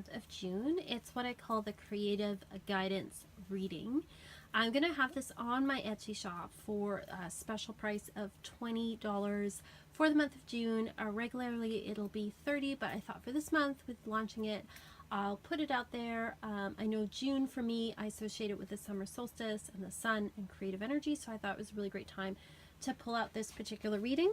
month of June. It's what I call the creative guidance reading. I'm going to have this on my Etsy shop for a special price of $20 for the month of June. Regularly it'll be $30, but I thought for this month with launching it, I'll put it out there. I know June for me, I associate it with the summer solstice and the sun and creative energy, so I thought it was a really great time to pull out this particular reading.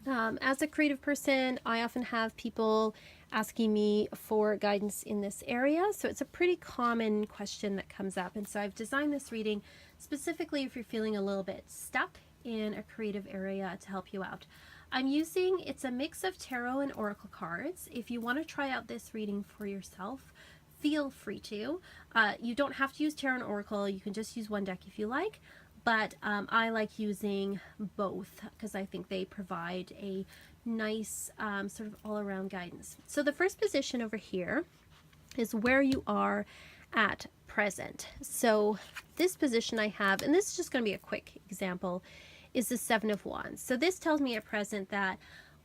As a creative person, I often have people asking me for guidance in this area, so it's a pretty common question that comes up, and so I've designed this reading specifically if you're feeling a little bit stuck in a creative area to help you out. It's a mix of tarot and oracle cards. If you want to try out this reading for yourself, feel free to. You don't have to use tarot and oracle, you can just use one deck if you like. But I like using both because I think they provide a nice sort of all-around guidance. So the first position over here is where you are at present. So this position I have, and this is just going to be a quick example, is the Seven of Wands. So this tells me at present that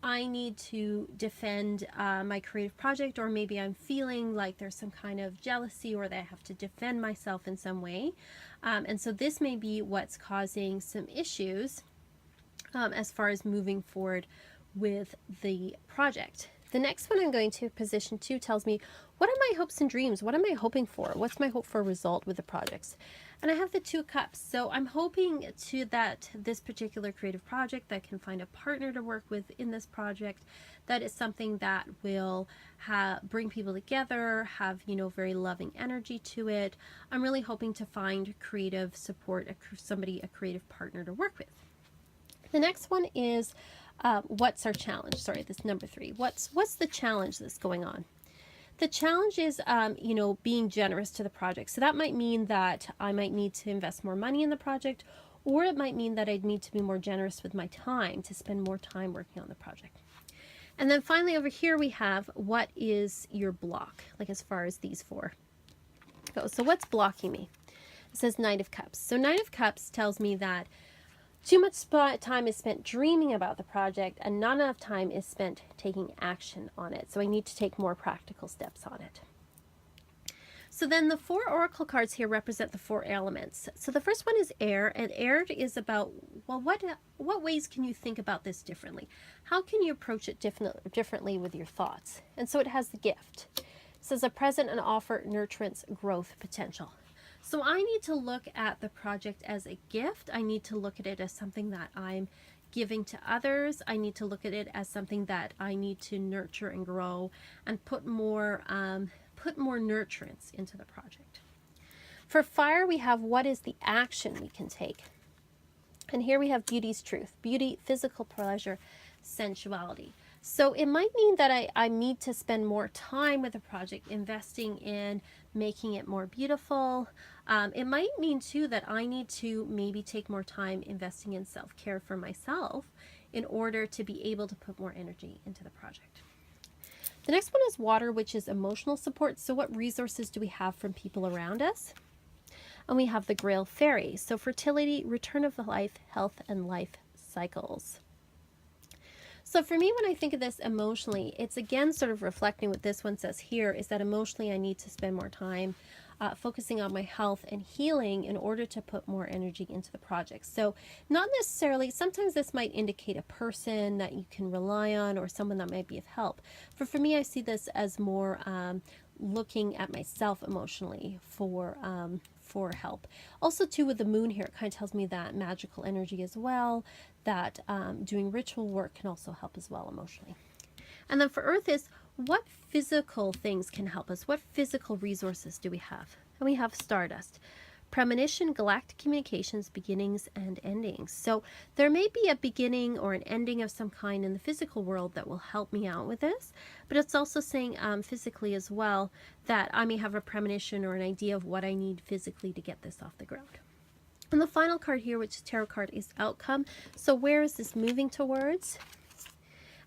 I need to defend my creative project, or maybe I'm feeling like there's some kind of jealousy or that I have to defend myself in some way. And so this may be what's causing some issues as far as moving forward with the project. The next one I'm going to, position 2, tells me, what are my hopes and dreams? What am I hoping for? What's my hope for a result with the projects? And I have the 2 cups. So I'm hoping that this particular creative project, that I can find a partner to work with in this project, that is something that will bring people together, have, very loving energy to it. I'm really hoping to find creative support, a creative partner to work with. The next one is, what's our challenge? Sorry, this number 3. What's the challenge that's going on? The challenge is, being generous to the project. So that might mean that I might need to invest more money in the project, or it might mean that I'd need to be more generous with my time, to spend more time working on the project. And then finally over here we have, what is your block? Like as far as these 4 go. So what's blocking me? It says Knight of Cups. So Knight of Cups tells me that too much time is spent dreaming about the project and not enough time is spent taking action on it. So I need to take more practical steps on it. So then the 4 oracle cards here represent the 4 elements. So the first one is air, and air is about, well, what ways can you think about this differently? How can you approach it differently with your thoughts? And so it has the gift. It says a present and offer nurturance, growth, potential. So I need to look at the project as a gift. I need to look at it as something that I'm giving to others. I need to look at it as something that I need to nurture and grow and put more nurturance into the project. For fire, we have, what is the action we can take? And here we have beauty's truth. Beauty, physical pleasure, sensuality. So it might mean that I need to spend more time with the project, investing in making it more beautiful. It might mean too that I need to maybe take more time investing in self-care for myself in order to be able to put more energy into the project. The next one is water, which is emotional support. So what resources do we have from people around us? And we have the Grail Fairy. So fertility, return of life, health, and life cycles. So for me, when I think of this emotionally, it's again sort of reflecting what this one says here, is that emotionally I need to spend more time focusing on my health and healing in order to put more energy into the project. So not necessarily, sometimes this might indicate a person that you can rely on or someone that might be of help. But for me, I see this as more looking at myself emotionally for help. Also too, with the moon here, it kind of tells me that magical energy as well, that doing ritual work can also help as well emotionally. And then for earth is, what physical things can help us? What physical resources do we have? And we have stardust. Premonition, galactic communications, beginnings and endings. So there may be a beginning or an ending of some kind in the physical world that will help me out with this, but it's also saying physically as well that I may have a premonition or an idea of what I need physically to get this off the ground. And the final card here, which is tarot card, is outcome. So where is this moving towards?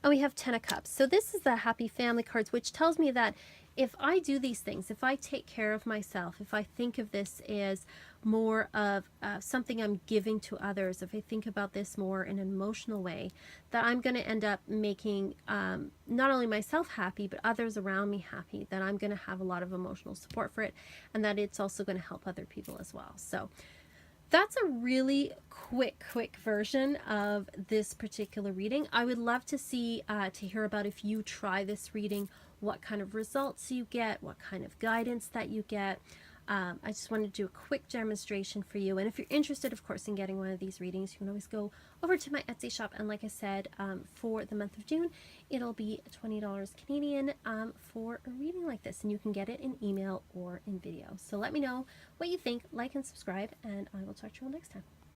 And we have 10 of Cups. So this is the happy family cards, which tells me that if I do these things, if I take care of myself, if I think of this as more of something I'm giving to others, if I think about this more in an emotional way, that I'm going to end up making not only myself happy, but others around me happy, that I'm going to have a lot of emotional support for it, and that it's also going to help other people as well. So that's a really quick version of this particular reading. I would love to see, to hear about if you try this reading, what kind of results you get, what kind of guidance that you get. I just wanted to do a quick demonstration for you. And if you're interested, of course, in getting one of these readings, you can always go over to my Etsy shop. And like I said, for the month of June, it'll be $20 Canadian for a reading like this. And you can get it in email or in video. So let me know what you think, like and subscribe, and I will talk to you all next time.